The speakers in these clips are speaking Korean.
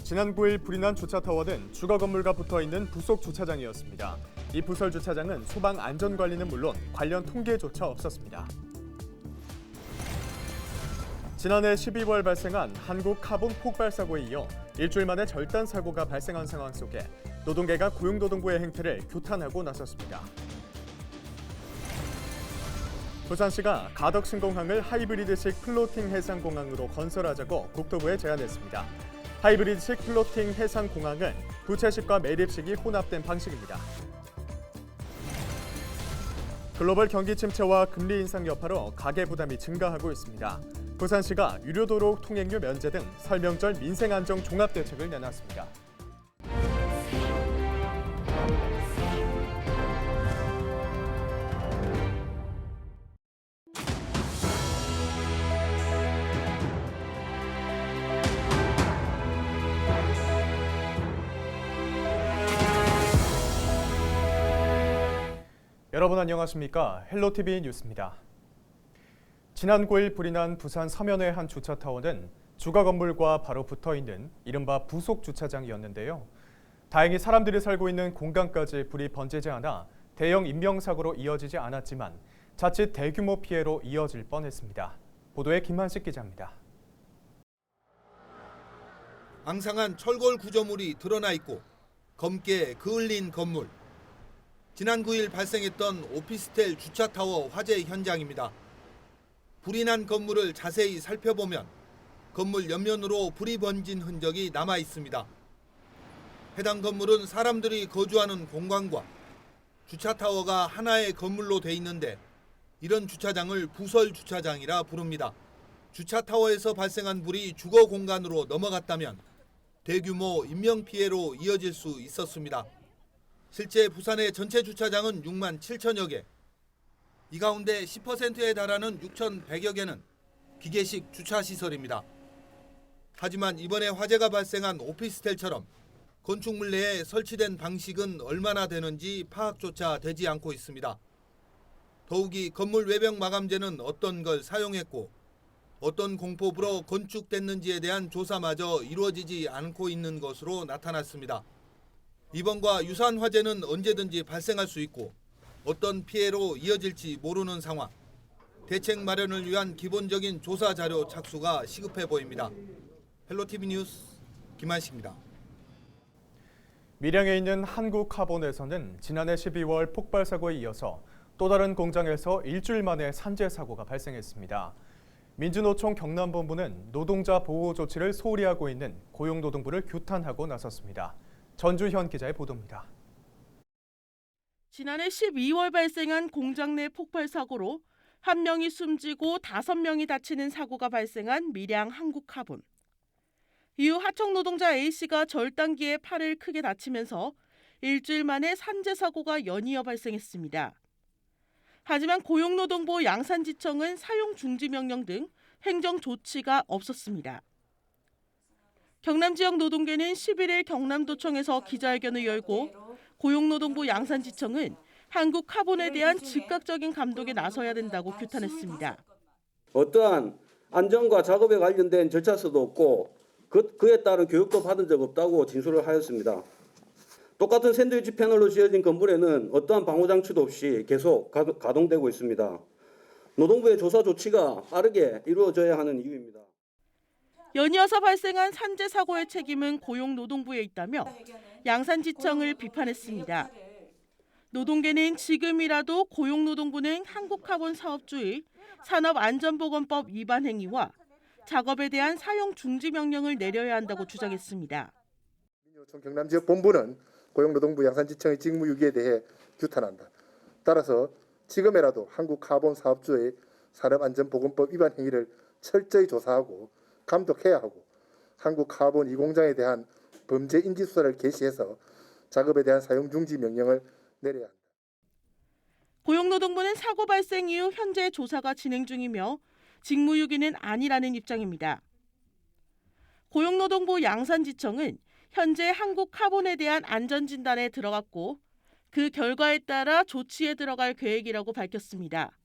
지난 9일 불이 난 주차타워는 주거 건물과 붙어있는 부속 주차장이었습니다. 이 부설 주차장은 소방 안전관리는 물론 관련 통계조차 없었습니다. 지난해 12월 발생한 한국 카본 폭발 사고에 이어 일주일 만에 절단 사고가 발생한 상황 속에 노동계가 고용노동부의 행태를 규탄하고 나섰습니다. 부산시가 가덕신공항을 하이브리드식 플로팅 해상공항으로 건설하자고 국토부에 제안했습니다. 하이브리드식 플로팅 해상공항은 부채식과 매립식이 혼합된 방식입니다. 글로벌 경기 침체와 금리 인상 여파로 가계 부담이 증가하고 있습니다. 부산시가 유료도로 통행료 면제 등 설명절 민생안정 종합대책을 내놨습니다. 여러분 안녕하십니까? 헬로티비 뉴스입니다. 지난 9일 불이 난 부산 서면의 한 주차타워는 주거 건물과 바로 붙어있는 이른바 부속 주차장이었는데요. 다행히 사람들이 살고 있는 공간까지 불이 번지지 않아 대형 인명사고로 이어지지 않았지만 자칫 대규모 피해로 이어질 뻔했습니다. 보도에 김한식 기자입니다. 앙상한 철골 구조물이 드러나 있고 검게 그을린 건물. 지난 9일 발생했던 오피스텔 주차타워 화재 현장입니다. 불이 난 건물을 자세히 살펴보면 건물 옆면으로 불이 번진 흔적이 남아 있습니다. 해당 건물은 사람들이 거주하는 공간과 주차타워가 하나의 건물로 돼 있는데 이런 주차장을 부설 주차장이라 부릅니다. 주차타워에서 발생한 불이 주거 공간으로 넘어갔다면 대규모 인명피해로 이어질 수 있었습니다. 실제 부산의 전체 주차장은 6만 7천여 개, 이 가운데 10%에 달하는 6,100여 개는 기계식 주차시설입니다. 하지만 이번에 화재가 발생한 오피스텔처럼 건축물 내에 설치된 방식은 얼마나 되는지 파악조차 되지 않고 있습니다. 더욱이 건물 외벽 마감재는 어떤 걸 사용했고 어떤 공법으로 건축됐는지에 대한 조사마저 이루어지지 않고 있는 것으로 나타났습니다. 이번과 유사한 화재는 언제든지 발생할 수 있고 어떤 피해로 이어질지 모르는 상황. 대책 마련을 위한 기본적인 조사 자료 착수가 시급해 보입니다. 헬로티비 뉴스 김한식입니다. 밀양에 있는 한국카본에서는 지난해 12월 폭발 사고에 이어서 또 다른 공장에서 일주일 만에 산재 사고가 발생했습니다. 민주노총 경남본부는 노동자 보호 조치를 소홀히 하고 있는 고용노동부를 규탄하고 나섰습니다. 전주현 기자의 보도입니다. 지난해 12월 발생한 공장 내 폭발 사고로 1명이 숨지고 5명이 다치는 사고가 발생한 밀양 한국카본. 이후 하청 노동자 A씨가 절단기에 팔을 크게 다치면서 일주일 만에 산재 사고가 연이어 발생했습니다. 하지만 고용노동부 양산지청은 사용 중지 명령 등 행정 조치가 없었습니다. 경남 지역 노동계는 11일 경남도청에서 기자회견을 열고 고용노동부 양산지청은 한국카본에 대한 즉각적인 감독에 나서야 된다고 규탄했습니다. 어떠한 안전과 작업에 관련된 절차서도 없고 그에 따른 교육도 받은 적 없다고 진술을 하였습니다. 똑같은 샌드위치 패널로 지어진 건물에는 어떠한 방호 장치도 없이 계속 가동되고 있습니다. 노동부의 조사 조치가 빠르게 이루어져야 하는 이유입니다. 연이어서 발생한 산재 사고의 책임은 고용노동부에 있다며 양산지청을 비판했습니다. 노동계는 지금이라도 고용노동부는 한국카본 사업주의 산업안전보건법 위반 행위와 작업에 대한 사용 중지 명령을 내려야 한다고 주장했습니다. 민주노총 경남지역본부는 고용노동부 양산지청의 직무유기에 대해 규탄한다. 따라서 지금이라도 한국카본 사업주의 산업안전보건법 위반 행위를 철저히 조사하고 감독해야 하고 한국카본 2공장에 대한 범죄 인지수사를 개시해서 작업에 대한 사용 중지 명령을 내려야 한다. 고용노동부는 사고 발생 이후 현재 조사가 진행 중이며 직무유기는 아니라는 입장입니다. 고용노동부 양산지청은 현재 한국카본에 대한 안전진단에 들어갔고 그 결과에 따라 조치에 들어갈 계획이라고 밝혔습니다.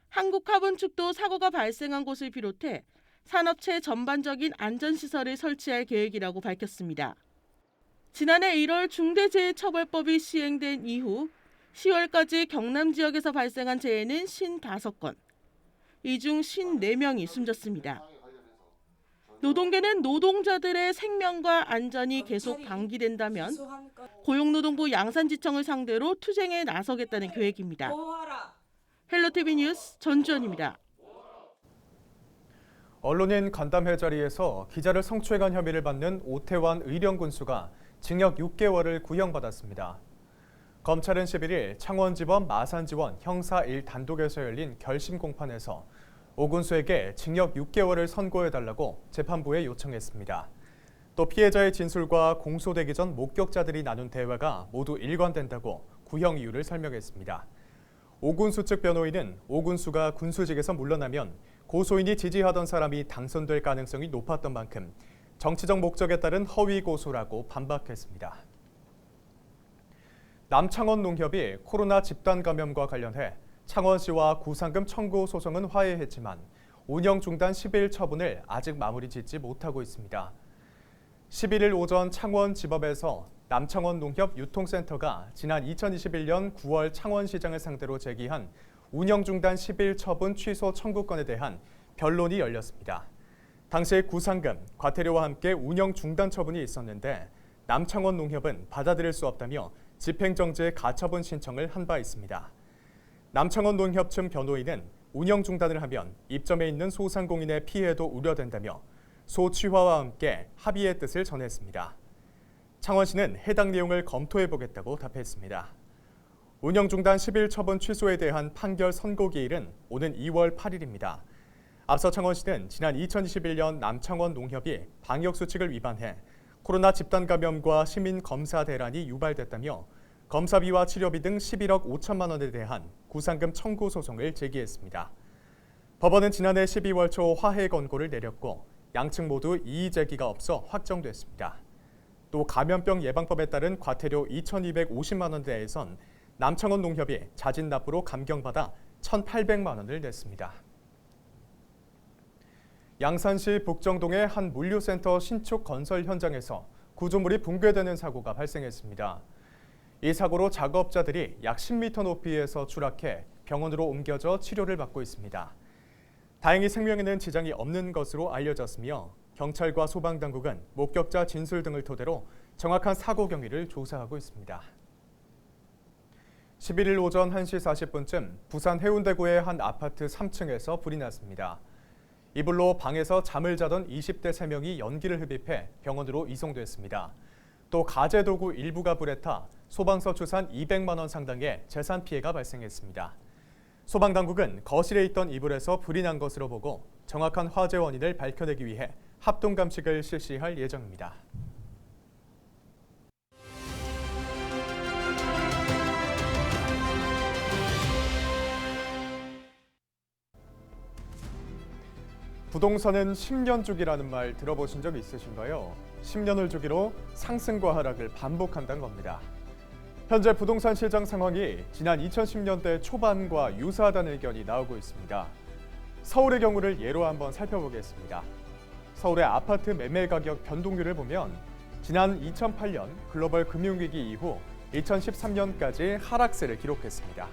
한국카본 측도 사고가 발생한 곳을 비롯해 산업체 전반적인 안전시설을 설치할 계획이라고 밝혔습니다. 지난해 1월 중대재해처벌법이 시행된 이후 10월까지 경남 지역에서 발생한 재해는 55건, 이 중 54명이 숨졌습니다. 노동계는 노동자들의 생명과 안전이 계속 방기된다면 고용노동부 양산지청을 상대로 투쟁에 나서겠다는 계획입니다. 헬로티비 뉴스 전주현입니다. 언론인 간담회 자리에서 기자를 성추행한 혐의를 받는 오태환 의령군수가 징역 6개월을 구형받았습니다. 검찰은 11일 창원지법 마산지원 형사 1단독에서 열린 결심 공판에서 오 군수에게 징역 6개월을 선고해달라고 재판부에 요청했습니다. 또 피해자의 진술과 공소되기 전 목격자들이 나눈 대화가 모두 일관된다고 구형 이유를 설명했습니다. 오 군수 측 변호인은 오 군수가 군수직에서 물러나면 고소인이 지지하던 사람이 당선될 가능성이 높았던 만큼 정치적 목적에 따른 허위 고소라고 반박했습니다. 남창원 농협이 코로나 집단 감염과 관련해 창원시와 구상금 청구 소송은 화해했지만 운영 중단 10일 처분을 아직 마무리 짓지 못하고 있습니다. 11일 오전 창원지법에서 남창원 농협 유통센터가 지난 2021년 9월 창원시장을 상대로 제기한 운영 중단 10일 처분 취소 청구권에 대한 변론이 열렸습니다. 당시 구상금, 과태료와 함께 운영 중단 처분이 있었는데 남창원 농협은 받아들일 수 없다며 집행정지 가처분 신청을 한 바 있습니다. 남창원 농협 측 변호인은 운영 중단을 하면 입점에 있는 소상공인의 피해도 우려된다며 소취화와 함께 합의의 뜻을 전했습니다. 창원시는 해당 내용을 검토해보겠다고 답했습니다. 운영 중단 10일 처분 취소에 대한 판결 선고 기일은 오는 2월 8일입니다. 앞서 창원시는 지난 2021년 남창원 농협이 방역수칙을 위반해 코로나 집단 감염과 시민 검사 대란이 유발됐다며 검사비와 치료비 등 11억 5천만 원에 대한 구상금 청구 소송을 제기했습니다. 법원은 지난해 12월 초 화해 권고를 내렸고 양측 모두 이의 제기가 없어 확정됐습니다. 또 감염병 예방법에 따른 과태료 2,250만 원 대에선 남창원 농협이 자진 납부로 감경받아 1,800만 원을 냈습니다. 양산시 북정동의 한 물류센터 신축 건설 현장에서 구조물이 붕괴되는 사고가 발생했습니다. 이 사고로 작업자들이 약 10m 높이에서 추락해 병원으로 옮겨져 치료를 받고 있습니다. 다행히 생명에는 지장이 없는 것으로 알려졌으며 경찰과 소방당국은 목격자 진술 등을 토대로 정확한 사고 경위를 조사하고 있습니다. 11일 오전 1시 40분쯤 부산 해운대구의 한 아파트 3층에서 불이 났습니다. 이 불로 방에서 잠을 자던 20대 3명이 연기를 흡입해 병원으로 이송됐습니다. 또 가재도구 일부가 불에 타 소방서 추산 200만 원 상당의 재산 피해가 발생했습니다. 소방당국은 거실에 있던 이불에서 불이 난 것으로 보고 정확한 화재 원인을 밝혀내기 위해 합동 감식을 실시할 예정입니다. 부동산은 10년 주기라는 말 들어보신 적 있으신가요? 10년을 주기로 상승과 하락을 반복한다는 겁니다. 현재 부동산 시장 상황이 지난 2010년대 초반과 유사하다는 의견이 나오고 있습니다. 서울의 경우를 예로 한번 살펴보겠습니다. 서울의 아파트 매매 가격 변동률을 보면 지난 2008년 글로벌 금융위기 이후 2013년까지 하락세를 기록했습니다.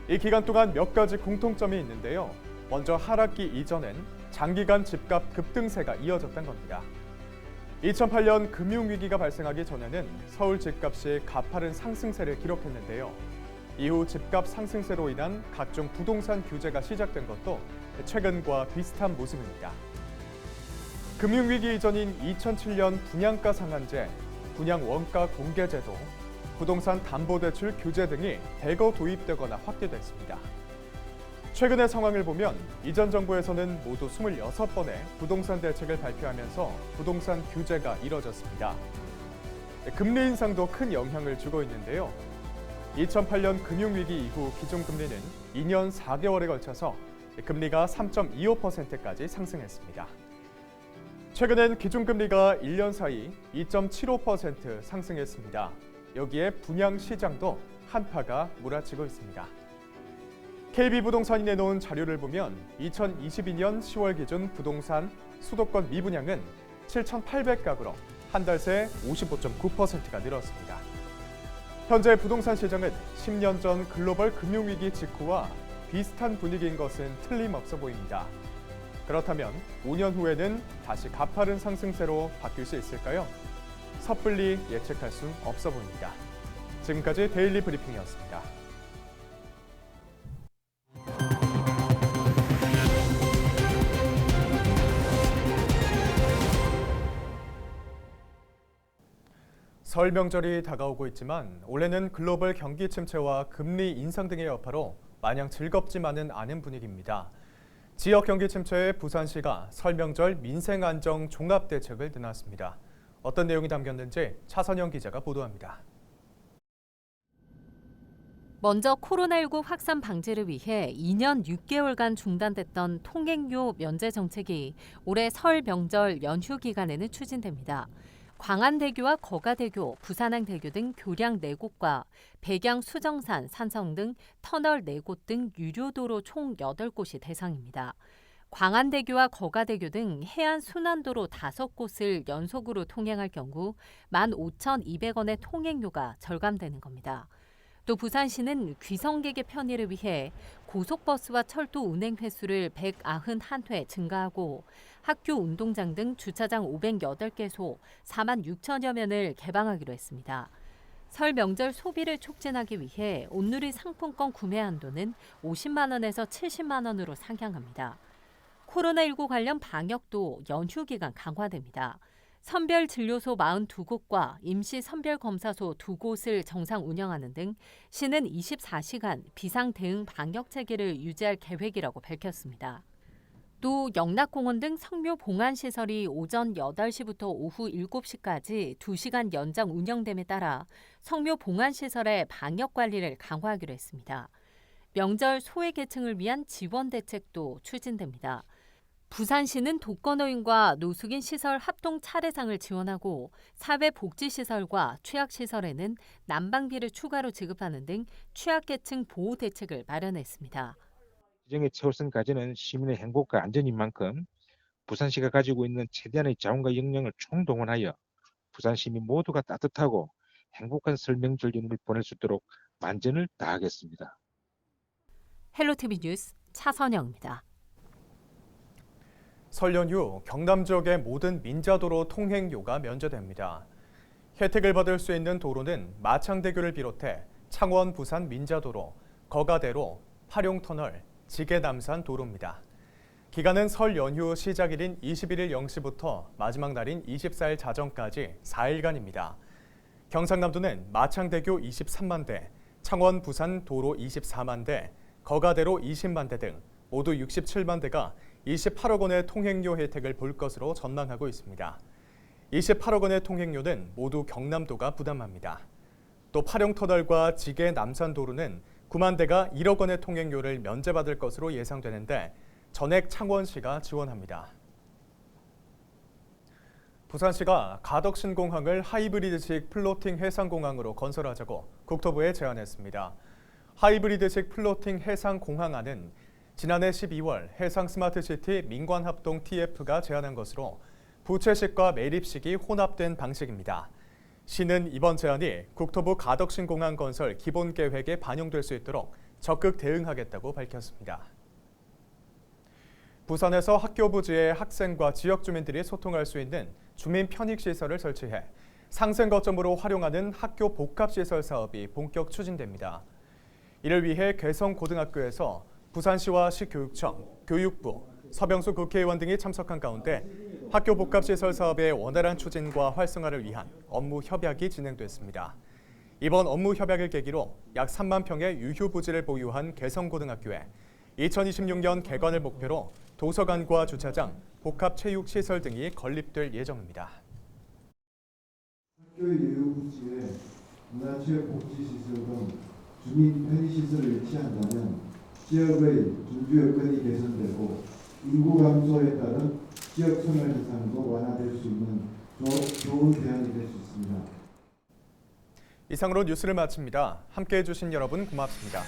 이 기간 동안 몇 가지 공통점이 있는데요. 먼저 하락기 이전엔 장기간 집값 급등세가 이어졌던 겁니다. 2008년 금융위기가 발생하기 전에는 서울 집값이 가파른 상승세를 기록했는데요. 이후 집값 상승세로 인한 각종 부동산 규제가 시작된 것도 최근과 비슷한 모습입니다. 금융위기 이전인 2007년 분양가 상한제, 분양 원가 공개제도, 부동산 담보대출 규제 등이 대거 도입되거나 확대됐습니다. 최근의 상황을 보면 이전 정부에서는 모두 26번의 부동산 대책을 발표하면서 부동산 규제가 이뤄졌습니다. 금리 인상도 큰 영향을 주고 있는데요. 2008년 금융위기 이후 기준금리는 2년 4개월에 걸쳐서 금리가 3.25%까지 상승했습니다. 최근엔 기준금리가 1년 사이 2.75% 상승했습니다. 여기에 분양 시장도 한파가 몰아치고 있습니다. KB부동산이 내놓은 자료를 보면 2022년 10월 기준 부동산 수도권 미분양은 7,800가구로 한 달 새 55.9%가 늘었습니다. 현재 부동산 시장은 10년 전 글로벌 금융위기 직후와 비슷한 분위기인 것은 틀림없어 보입니다. 그렇다면 5년 후에는 다시 가파른 상승세로 바뀔 수 있을까요? 섣불리 예측할 순 없어 보입니다. 지금까지 데일리 브리핑이었습니다. 설 명절이 다가오고 있지만 올해는 글로벌 경기 침체와 금리 인상 등의 여파로 마냥 즐겁지만은 않은 분위기입니다. 지역 경기 침체에 부산시가 설 명절 민생 안정 종합 대책을 내놨습니다. 어떤 내용이 담겼는지 차선영 기자가 보도합니다. 먼저 코로나19 확산 방지를 위해 2년 6개월간 중단됐던 통행료 면제 정책이 올해 설 명절 연휴 기간에는 추진됩니다. 광안대교와 거가대교, 부산항대교 등 교량 4곳과 백양, 수정산, 산성 등 터널 4곳 등 유료도로 총 8곳이 대상입니다. 광안대교와 거가대교 등 해안 순환도로 5곳을 연속으로 통행할 경우 15,200원의 통행료가 절감되는 겁니다. 또 부산시는 귀성객의 편의를 위해 고속버스와 철도 운행 횟수를 191회 증가하고 학교 운동장 등 주차장 508개소 4만 6천여 면을 개방하기로 했습니다. 설 명절 소비를 촉진하기 위해 온누리 상품권 구매 한도는 50만 원에서 70만 원으로 상향합니다. 코로나19 관련 방역도 연휴 기간 강화됩니다. 선별진료소 42곳과 임시선별검사소 2곳을 정상 운영하는 등 시는 24시간 비상대응 방역체계를 유지할 계획이라고 밝혔습니다. 또 영락공원 등 성묘 봉안시설이 오전 8시부터 오후 7시까지 2시간 연장 운영됨에 따라 성묘 봉안시설의 방역관리를 강화하기로 했습니다. 명절 소외계층을 위한 지원 대책도 추진됩니다. 부산시는 독거노인과 노숙인 시설 합동 차례상을 지원하고 사회복지시설과 취약시설에는 난방비를 추가로 지급하는 등 취약계층 보호 대책을 마련했습니다. 지정의 최우선까지는 시민의 행복과 안전인 만큼 부산시가 가지고 있는 최대한의 자원과 역량을 총동원하여 부산 시민 모두가 따뜻하고 행복한 설 명절 연휴를 보낼 수 있도록 만전을 다하겠습니다. 헬로티비 뉴스 차선영입니다. 설 연휴 경남 지역의 모든 민자도로 통행료가 면제됩니다. 혜택을 받을 수 있는 도로는 마창대교를 비롯해 창원 부산 민자도로, 거가대로, 파룡터널, 지계남산 도로입니다. 기간은 설 연휴 시작일인 21일 0시부터 마지막 날인 24일 자정까지 4일간입니다. 경상남도는 마창대교 23만 대, 창원 부산 도로 24만 대, 거가대로 20만 대 등 모두 67만 대가 28억 원의 통행료 혜택을 볼 것으로 전망하고 있습니다. 28억 원의 통행료는 모두 경남도가 부담합니다. 또 파룡터널과 지계 남산도로는 9만 대가 1억 원의 통행료를 면제받을 것으로 예상되는데 전액 창원시가 지원합니다. 부산시가 가덕신공항을 하이브리드식 플로팅 해상공항으로 건설하자고 국토부에 제안했습니다. 하이브리드식 플로팅 해상공항안은 지난해 12월 해상스마트시티 민관합동 TF가 제안한 것으로 부채식과 매립식이 혼합된 방식입니다. 시는 이번 제안이 국토부 가덕신공항 건설 기본계획에 반영될 수 있도록 적극 대응하겠다고 밝혔습니다. 부산에서 학교 부지에 학생과 지역 주민들이 소통할 수 있는 주민 편익시설을 설치해 상생 거점으로 활용하는 학교 복합시설 사업이 본격 추진됩니다. 이를 위해 개성고등학교에서 부산시와 시교육청, 교육부, 서병수 국회의원 등이 참석한 가운데 학교 복합시설 사업의 원활한 추진과 활성화를 위한 업무 협약이 진행됐습니다. 이번 업무 협약을 계기로 약 3만 평의 유휴 부지를 보유한 개성고등학교에 2026년 개관을 목표로 도서관과 주차장, 복합체육시설 등이 건립될 예정입니다. 학교 유휴 부지에 문화체육복지시설 등 주민 편의시설을 위치한다면 지역의 준주 여건이 개선되고 인구 감소에 따른 지역 소멸 현상도 완화될 수 있는 좋은 대안이 될 수 있습니다. 이상으로 뉴스를 마칩니다. 함께해 주신 여러분 고맙습니다.